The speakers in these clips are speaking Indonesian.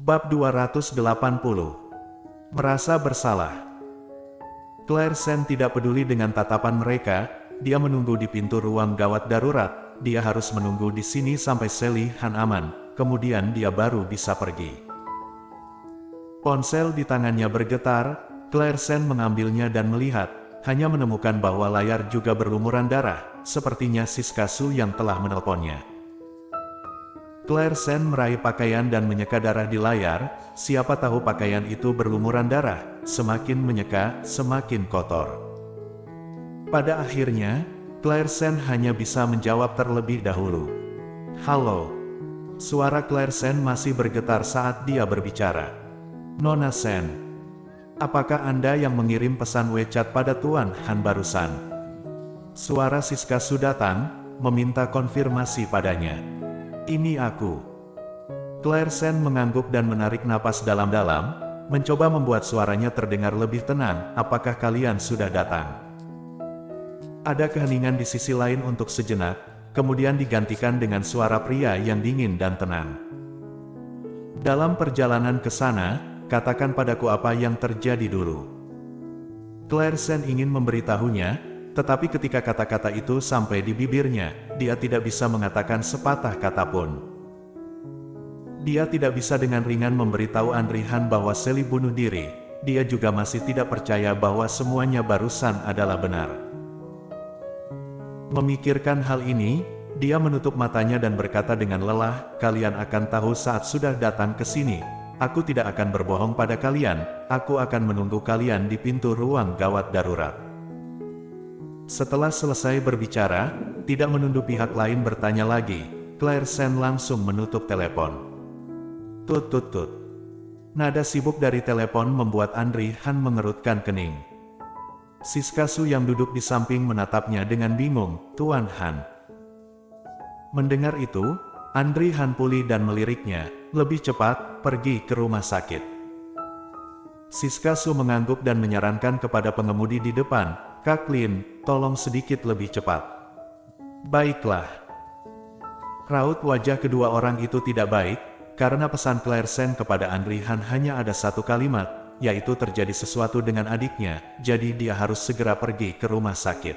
Bab 280. Merasa bersalah. Claire Sen tidak peduli dengan tatapan mereka, dia menunggu di pintu ruang gawat darurat, dia harus menunggu di sini sampai Sally Han aman, kemudian dia baru bisa pergi. Ponsel di tangannya bergetar, Claire Sen mengambilnya dan melihat, hanya menemukan bahwa layar juga berlumuran darah, sepertinya Siskasu yang telah menelponnya. Claire Sen meraih pakaian dan menyeka darah di layar, siapa tahu pakaian itu berlumuran darah, semakin menyeka, semakin kotor. Pada akhirnya, Claire Sen hanya bisa menjawab terlebih dahulu. Halo. Suara Claire Sen masih bergetar saat dia berbicara. Nona Sen. Apakah Anda yang mengirim pesan WeChat pada Tuan Han barusan? Suara Siskasu datang, meminta konfirmasi padanya. Ini aku. Claire Sen mengangguk dan menarik napas dalam-dalam, mencoba membuat suaranya terdengar lebih tenang. Apakah kalian sudah datang? Ada keheningan di sisi lain untuk sejenak, kemudian digantikan dengan suara pria yang dingin dan tenang. Dalam perjalanan ke sana, katakan padaku apa yang terjadi dulu. Claire Sen ingin memberitahunya, tetapi ketika kata-kata itu sampai di bibirnya, dia tidak bisa mengatakan sepatah kata pun. Dia tidak bisa dengan ringan memberitahu Andri Han bahwa Sally bunuh diri, dia juga masih tidak percaya bahwa semuanya barusan adalah benar. Memikirkan hal ini, dia menutup matanya dan berkata dengan lelah, kalian akan tahu saat sudah datang ke sini. Aku tidak akan berbohong pada kalian, aku akan menunggu kalian di pintu ruang gawat darurat. Setelah selesai berbicara, tidak menunggu pihak lain bertanya lagi, Claire Sen langsung menutup telepon. Tut tut tut. Nada sibuk dari telepon membuat Andri Han mengerutkan kening. Siskasu yang duduk di samping menatapnya dengan bingung, Tuan Han. Mendengar itu, Andri Han pulih dan meliriknya, lebih cepat, pergi ke rumah sakit. Siskasu mengangguk dan menyarankan kepada pengemudi di depan, Kak Lin, tolong sedikit lebih cepat. Baiklah. Raut wajah kedua orang itu tidak baik, karena pesan Claire Sen kepada Andri Han hanya ada satu kalimat, yaitu terjadi sesuatu dengan adiknya, jadi dia harus segera pergi ke rumah sakit.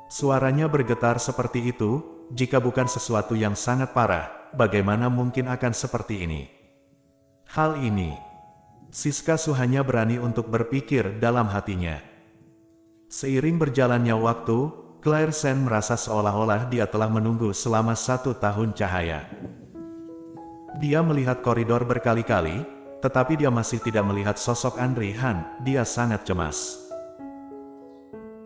Suaranya bergetar seperti itu, jika bukan sesuatu yang sangat parah, bagaimana mungkin akan seperti ini? Hal ini, Siskasu hanya berani untuk berpikir dalam hatinya. Seiring berjalannya waktu, Claire Sen merasa seolah-olah dia telah menunggu selama 1 tahun cahaya. Dia melihat koridor berkali-kali, tetapi dia masih tidak melihat sosok Andri Han, dia sangat cemas.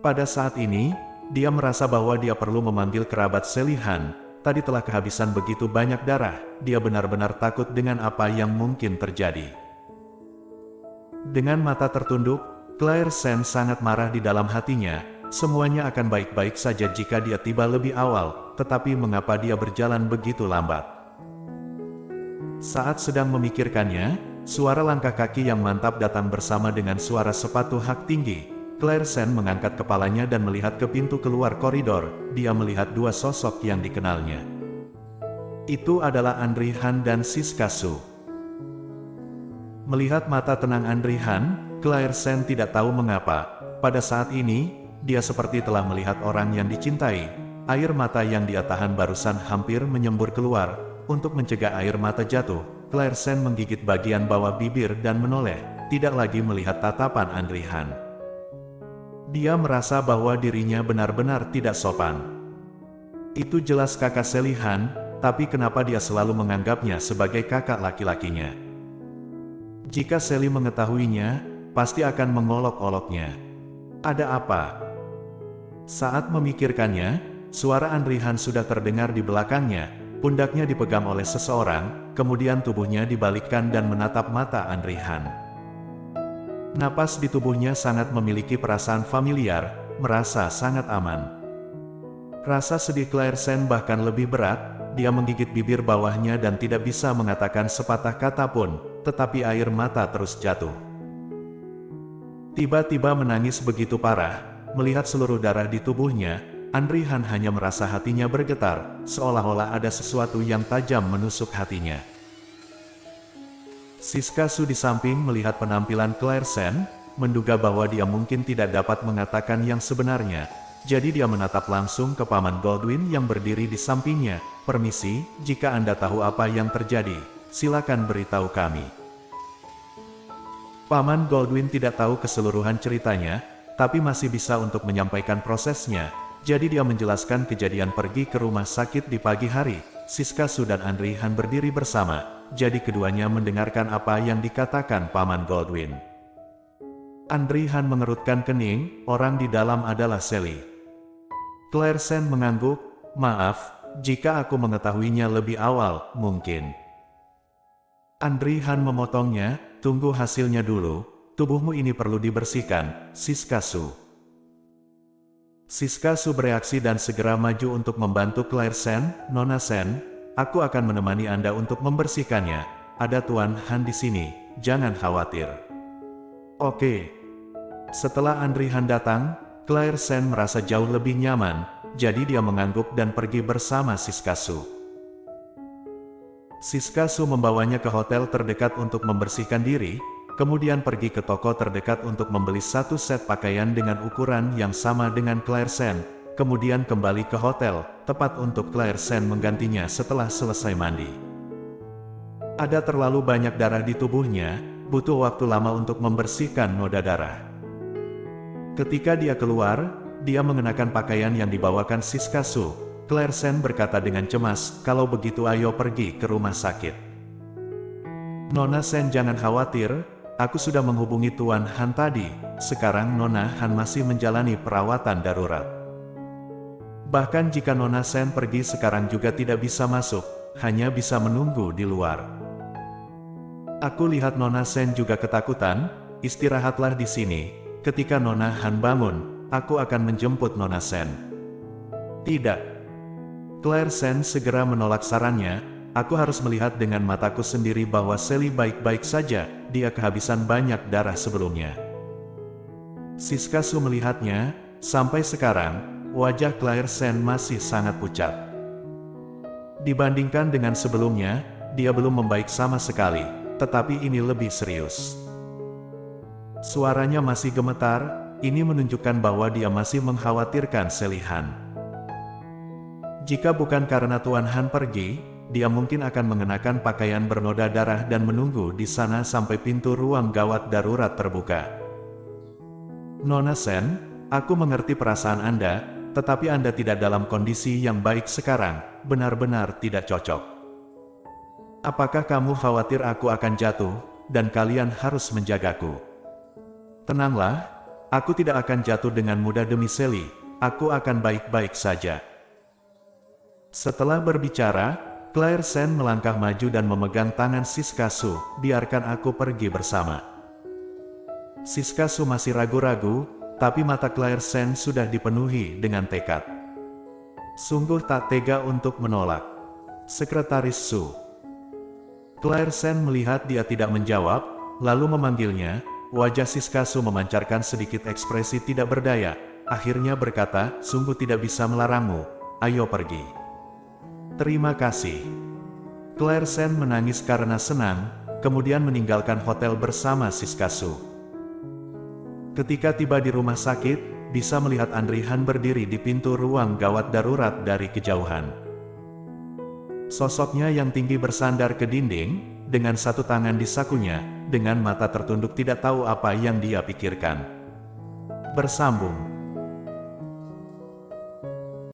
Pada saat ini, dia merasa bahwa dia perlu memanggil kerabat Sally Han, tadi telah kehabisan begitu banyak darah, dia benar-benar takut dengan apa yang mungkin terjadi. Dengan mata tertunduk, Claire Sen sangat marah di dalam hatinya, semuanya akan baik-baik saja jika dia tiba lebih awal, tetapi mengapa dia berjalan begitu lambat? Saat sedang memikirkannya, suara langkah kaki yang mantap datang bersama dengan suara sepatu hak tinggi. Claire Sen mengangkat kepalanya dan melihat ke pintu keluar koridor, dia melihat dua sosok yang dikenalnya. Itu adalah Andri Han dan Siskasu. Melihat mata tenang Andri Han, Claire Sen tidak tahu mengapa, pada saat ini, dia seperti telah melihat orang yang dicintai. Air mata yang dia tahan barusan hampir menyembur keluar. Untuk mencegah air mata jatuh, Claire Sen menggigit bagian bawah bibir dan menoleh, tidak lagi melihat tatapan Andri Han. Dia merasa bahwa dirinya benar-benar tidak sopan. Itu jelas kakak Sally Han, tapi kenapa dia selalu menganggapnya sebagai kakak laki-lakinya? Jika Sally mengetahuinya, pasti akan mengolok-oloknya. Ada apa? Saat memikirkannya, suara Andri Han sudah terdengar di belakangnya, pundaknya dipegang oleh seseorang, kemudian tubuhnya dibalikkan dan menatap mata Andri Han. Napas di tubuhnya sangat memiliki perasaan familiar, merasa sangat aman. Rasa sedih Claire Sen bahkan lebih berat, dia menggigit bibir bawahnya dan tidak bisa mengatakan sepatah kata pun, tetapi air mata terus jatuh. Tiba-tiba menangis begitu parah, melihat seluruh darah di tubuhnya, Andri Han hanya merasa hatinya bergetar, seolah-olah ada sesuatu yang tajam menusuk hatinya. Siskasu di samping melihat penampilan Claire Sen, menduga bahwa dia mungkin tidak dapat mengatakan yang sebenarnya. Jadi dia menatap langsung ke Paman Goldwyn yang berdiri di sampingnya. "Permisi, jika Anda tahu apa yang terjadi, silakan beritahu kami." Paman Goldwyn tidak tahu keseluruhan ceritanya, tapi masih bisa untuk menyampaikan prosesnya. Jadi dia menjelaskan kejadian pergi ke rumah sakit di pagi hari. Siskasu dan Andri Han berdiri bersama. Jadi keduanya mendengarkan apa yang dikatakan Paman Goldwyn. Andri Han mengerutkan kening, orang di dalam adalah Sally. Claire Sen mengangguk, "Maaf, jika aku mengetahuinya lebih awal, mungkin." Andri Han memotongnya, "Tunggu hasilnya dulu, tubuhmu ini perlu dibersihkan, Siskasu." Siskasu bereaksi dan segera maju untuk membantu Claire Sen. "Nona Sen, aku akan menemani Anda untuk membersihkannya. Ada Tuan Han di sini, jangan khawatir." "Oke." Setelah Andri Han datang, Claire Sen merasa jauh lebih nyaman, jadi dia mengangguk dan pergi bersama Siskasu. Siskasu membawanya ke hotel terdekat untuk membersihkan diri, kemudian pergi ke toko terdekat untuk membeli satu set pakaian dengan ukuran yang sama dengan Claire Sen, kemudian kembali ke hotel, tepat untuk Claire Sen menggantinya setelah selesai mandi. Ada terlalu banyak darah di tubuhnya, butuh waktu lama untuk membersihkan noda darah. Ketika dia keluar, dia mengenakan pakaian yang dibawakan Siskasu. Claire Sen berkata dengan cemas, "Kalau begitu ayo pergi ke rumah sakit." "Nona Sen jangan khawatir, aku sudah menghubungi Tuan Han tadi. Sekarang Nona Han masih menjalani perawatan darurat. Bahkan jika Nona Sen pergi sekarang juga tidak bisa masuk, hanya bisa menunggu di luar." "Aku lihat Nona Sen juga ketakutan, istirahatlah di sini. Ketika Nona Han bangun, aku akan menjemput Nona Sen." "Tidak." Claire Sen segera menolak sarannya, "Aku harus melihat dengan mataku sendiri bahwa Sally baik-baik saja, dia kehabisan banyak darah sebelumnya." Siskasu melihatnya, sampai sekarang, wajah Claire Sen masih sangat pucat. Dibandingkan dengan sebelumnya, dia belum membaik sama sekali, tetapi ini lebih serius. Suaranya masih gemetar, ini menunjukkan bahwa dia masih mengkhawatirkan Sally Han. Jika bukan karena Tuan Han pergi, dia mungkin akan mengenakan pakaian bernoda darah dan menunggu di sana sampai pintu ruang gawat darurat terbuka. "Nona Sen, aku mengerti perasaan Anda, tetapi Anda tidak dalam kondisi yang baik sekarang, benar-benar tidak cocok. Apakah kamu khawatir aku akan jatuh, dan kalian harus menjagaku?" "Tenanglah, aku tidak akan jatuh dengan mudah demi Sally, aku akan baik-baik saja." Setelah berbicara, Claire Sen melangkah maju dan memegang tangan Siskasu, "Biarkan aku pergi bersama." Siskasu masih ragu-ragu, tapi mata Claire Sen sudah dipenuhi dengan tekad. Sungguh tak tega untuk menolak. "Sekretaris Su." Claire Sen melihat dia tidak menjawab, lalu memanggilnya. Wajah Siskasu memancarkan sedikit ekspresi tidak berdaya, akhirnya berkata, "Sungguh tidak bisa melarangmu, ayo pergi." "Terima kasih." Claire Sen menangis karena senang, kemudian meninggalkan hotel bersama Siskasu. Ketika tiba di rumah sakit, bisa melihat Andri Han berdiri di pintu ruang gawat darurat dari kejauhan. Sosoknya yang tinggi bersandar ke dinding, dengan satu tangan di sakunya, dengan mata tertunduk tidak tahu apa yang dia pikirkan. Bersambung.